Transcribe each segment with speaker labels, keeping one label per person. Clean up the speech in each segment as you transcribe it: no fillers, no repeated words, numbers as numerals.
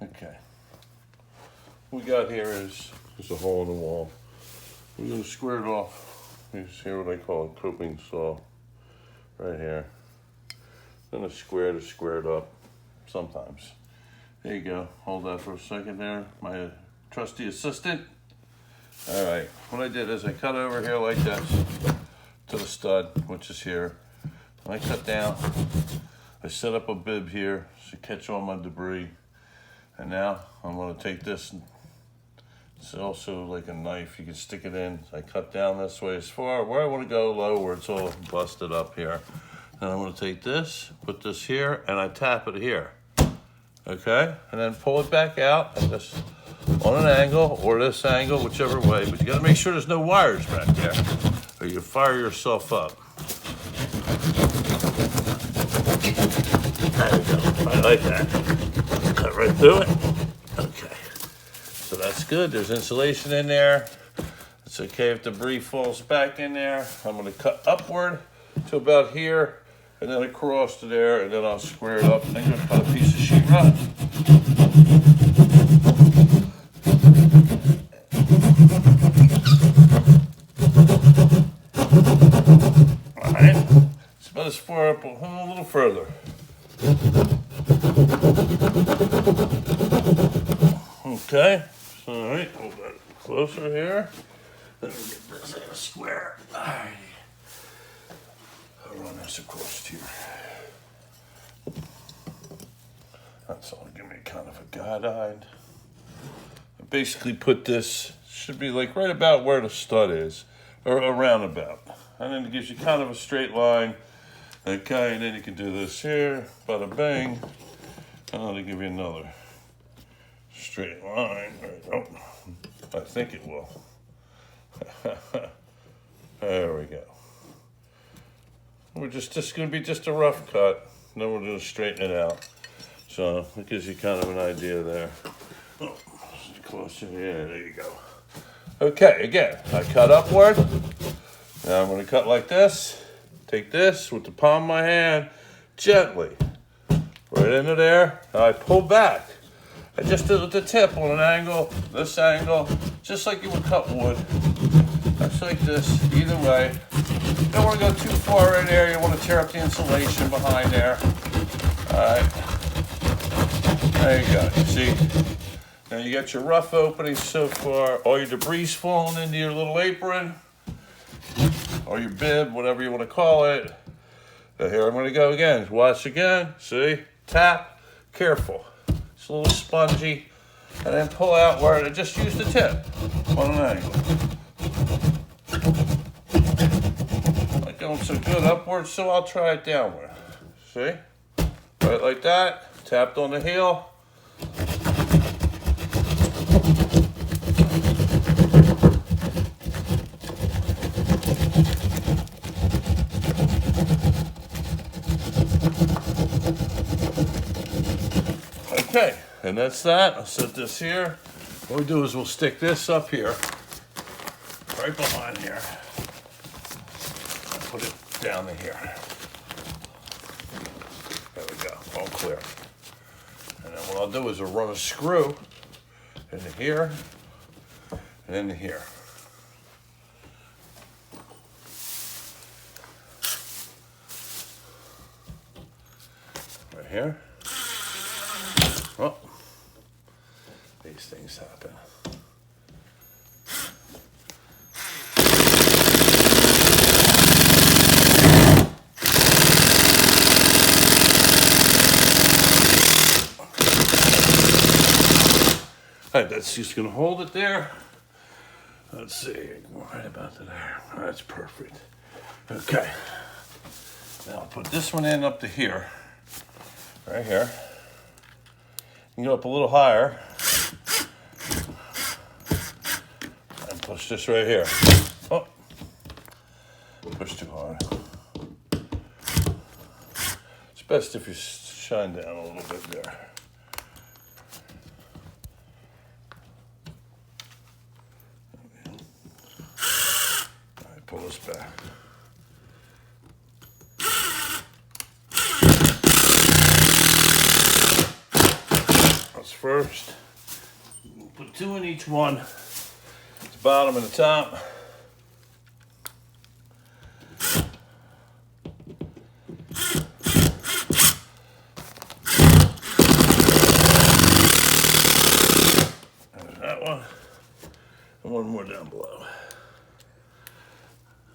Speaker 1: Okay. What we got here is a hole in the wall. We're going to square it off. You see what I call a coping saw right here. I'm going to square it up sometimes. There you go. Hold that for a second there. My trusty assistant. All right. What I did is I cut over here like this to the stud, which is here. I cut down. I set up a bib here to catch all my debris. And now I'm going to take this. It's also like a knife. You can stick it in. I cut down this way as far where I want to go low, where it's all busted up here. And I'm going to take this, put this here, and I tap it here. Okay? And then pull it back out and just on an angle or this angle, whichever way. But you got to make sure there's no wires back there or you fire yourself up. There we go. I like that. Cut right through it. Okay. So that's good. There's insulation in there. It's okay if debris falls back in there. I'm going to cut upward to about here and then across to there, and then I'll square it up. I'm going to cut a piece of sheetrock. All right. It's about as far up, a little further. Okay. All right, hold that closer here. Let me get this in a square. All right. I'll run this across here. That's all. Give me kind of a guide. I basically put this, should be like right about where the stud is, or around about. And then it gives you kind of a straight line. Okay, and then you can do this here, bada bang. And I'll give you another straight line. Oh, I think it will. There we go. We're just going to be just a rough cut. Then we're going to straighten it out. So it gives you kind of an idea there. Oh, closer. Yeah, there you go. Okay, again, I cut upward. Now I'm going to cut like this. Take this with the palm of my hand, gently, right into there. Now I pull back. I just did it with the tip on an angle, this angle, just like you would cut wood. Just like this, either way. You don't want to go too far in there. You want to tear up the insulation behind there. All right. There you go. You see? Now you got your rough opening so far. All your debris falling into your little apron. Or your bib, whatever you want to call it. So here I'm going to go again. Watch again. See? Tap. Careful. It's a little spongy. And then pull out where I just use the tip on an angle. Not going so good upwards, so I'll try it downward. See? Right like that. Tapped on the heel. Okay, and that's that. I'll set this here. What we do is we'll stick this up here, right behind here. And put it down to here. There we go, all clear. And then what I'll do is I'll run a screw into here and into here. Right here. Well, these things happen. All right, that's just going to hold it there. Let's see, right about to there. That's perfect. Okay. Now I'll put this one in up to here, right here. You can go up a little higher and push this right here. Oh, push too hard. It's best if you shine down a little bit there. All right, pull this back. first. Put 2 in each one. The bottom and the top. There's that one. And one more down below.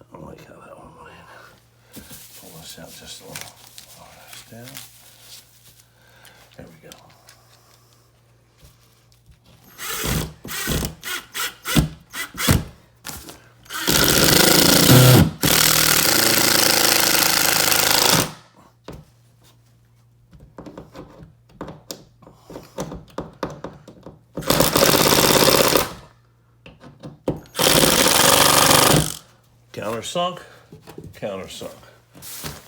Speaker 1: I don't like how that one went in. Pull this out just a little. Lower this down. There we go. Countersunk, countersunk.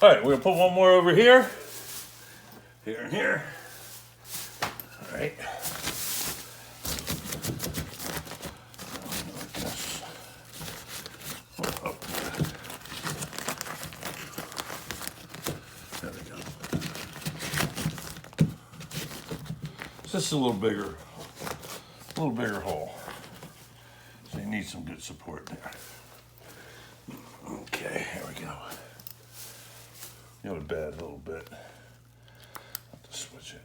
Speaker 1: All right, we're gonna put one more over here, here and here. All right. There we go. So this is a little bigger hole. So you need some good support there. Okay, here we go. Go to bed a little bit. Have to switch it.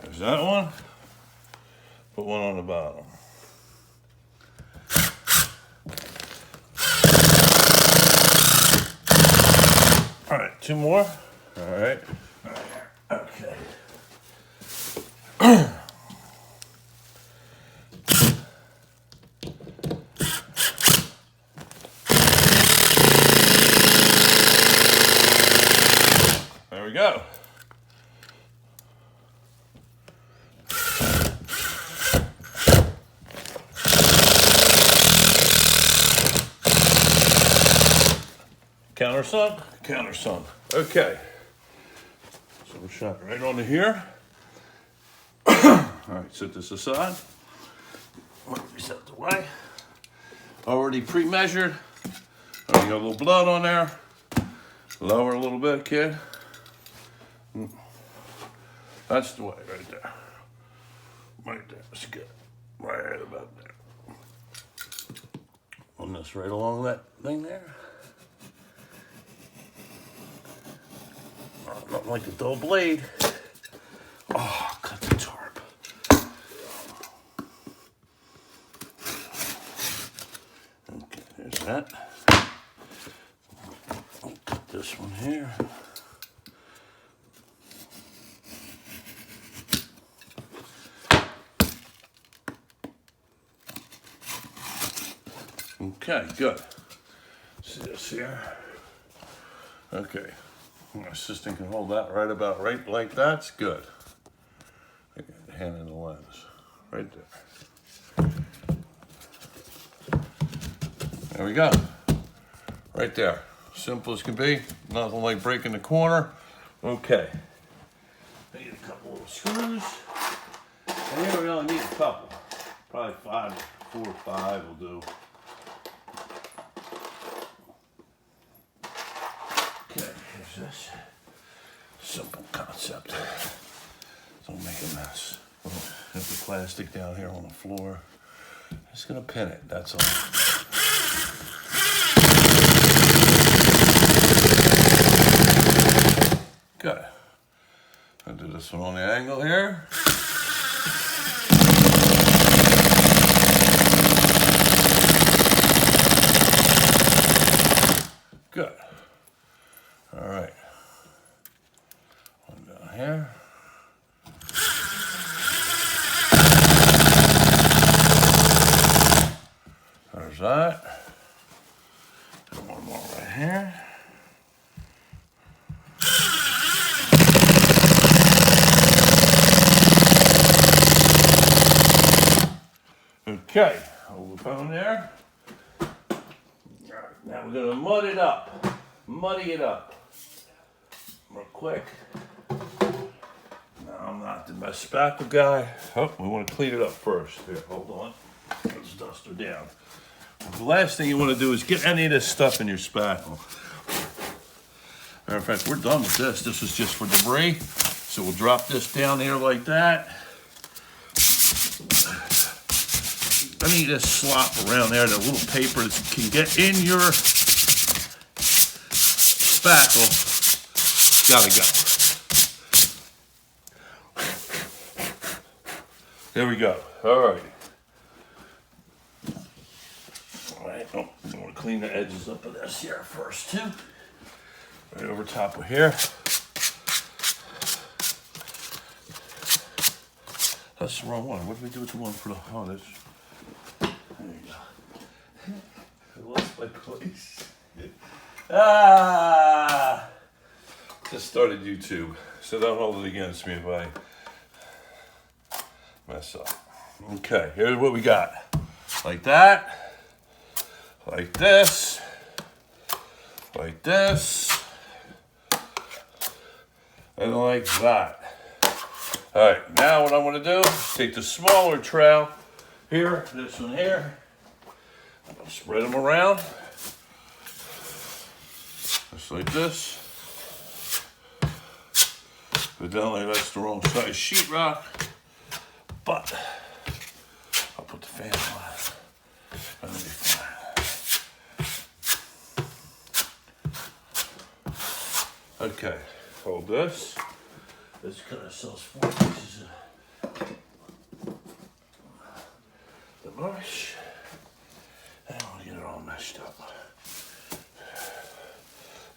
Speaker 1: There's that one. Put one on the bottom. All right, 2 more. All right. Okay. There we go. Countersunk, countersunk. Okay. So we'll shot it right onto here. All right, set this aside. Reset the way. Already pre-measured. Already got a little blood on there. Lower a little bit, kid. That's the way, right there. Right there, that's good. Right about there. On this right along that thing there. Nothing like a dull blade. Oh, cut the tarp. Okay, there's that. I'll cut this one here. Okay, good. See this here? Okay. My assistant can hold that right like that's good. I got the hand in the lens. Right there. There we go. Right there. Simple as can be. Nothing like breaking the corner. Okay. I need a couple little screws. And here we only need a couple. Probably 4 or 5 will do. This simple concept. Don't make a mess. Have the plastic down here on the floor. Just gonna pin it, that's all. Good. I'll do this one on the angle here. Good. All right. One down here. There's that. And one more right here. Okay, hold the phone there. All right, now we're gonna muddy it up real quick. Now I'm not the best spackle guy. Oh, we want to clean it up first. Here, hold on. It's done. rust her down. The last thing you want to do is get any of this stuff in your spackle. Matter of fact, we're done with this. This is just for debris. So we'll drop this down here like that. Any of this slop around there, that little paper that can get in your spackle, gotta go. There we go. All right. All right. Oh, I'm gonna clean the edges up of this here first too. Right over top of here. That's the wrong one. What did we do with the one for the, oh, this. There you go. I lost my place. Just started YouTube, so don't hold it against me if I mess up. Okay, here's what we got. Like that, like this, like this, and like that. All right, now what I'm gonna do is take the smaller trowel here, this one here, I'll spread them around, just like this. Evidently that's the wrong size sheetrock, but I'll put the fan on. That'll be fine. Okay, hold this. This kind of sells 4 pieces of the brush. I don't want to get it all meshed up.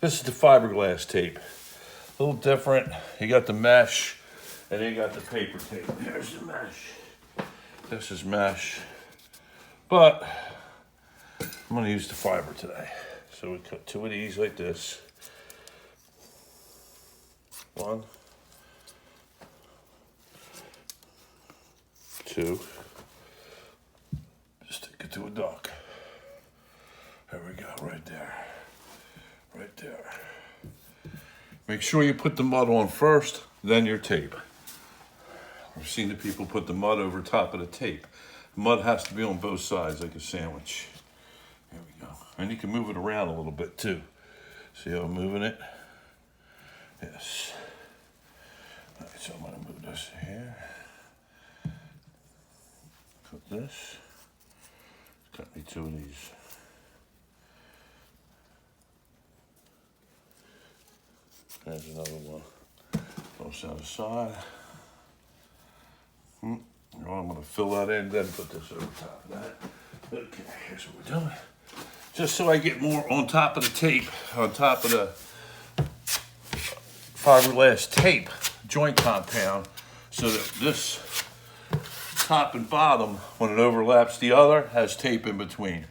Speaker 1: This is the fiberglass tape. A little different. You got the mesh, and then you got the paper tape. Here's the mesh. This is mesh. But I'm going to use the fiber today. So we cut 2 of these like this. 1, 2. Just take it to a duck. There we go, right there. Right there. Make sure you put the mud on first, then your tape. I've seen the people put the mud over top of the tape. Mud has to be on both sides like a sandwich. There we go. And you can move it around a little bit too. See how I'm moving it? Yes. All right, so I'm gonna move this here. Cut this. Cut me 2 of these. There's another one. Goes down the side. I'm going to fill that in, then put this over top of that. Okay, here's what we're doing. Just so I get more on top of the tape, on top of the fiberglass tape joint compound, so that this top and bottom, when it overlaps the other, has tape in between.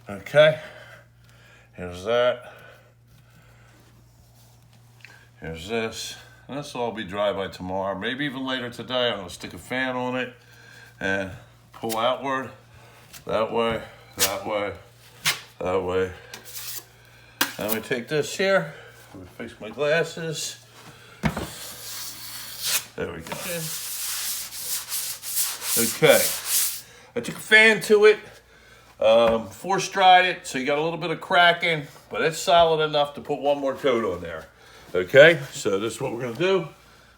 Speaker 1: Okay, here's that. Here's this. And this will all be dry by tomorrow, maybe even later today. I'm gonna stick a fan on it and pull outward, that way, that way, that way. And we take this here, we fix my glasses. There we go. Okay, I took a fan to it, force dried it, so you got a little bit of cracking, but it's solid enough to put 1 more coat on there. Okay, so this is what we're gonna do.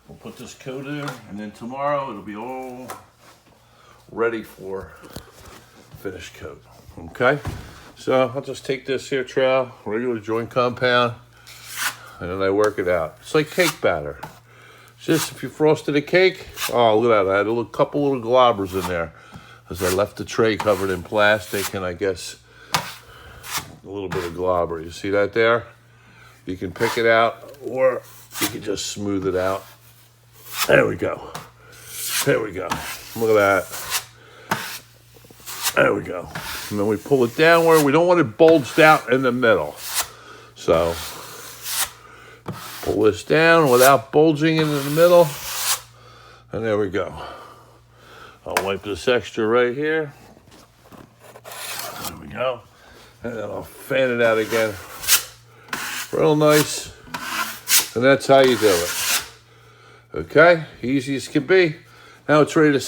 Speaker 1: We'll put this coat in, and then tomorrow it'll be all ready for finished coat. Okay, so I'll just take this here trowel, regular joint compound, and then I work it out. It's like cake batter. It's just if you frosted a cake, oh, look at that. I had a couple little globbers in there as I left the tray covered in plastic, and I guess a little bit of globber. You see that there? You can pick it out, or you can just smooth it out. There we go. There we go. Look at that. There we go. And then we pull it downward. We don't want it bulged out in the middle. So pull this down without bulging into the middle. And there we go. I'll wipe this extra right here. There we go. And then I'll fan it out again. Real nice. And that's how you do it. Okay, easy as can be. Now it's ready to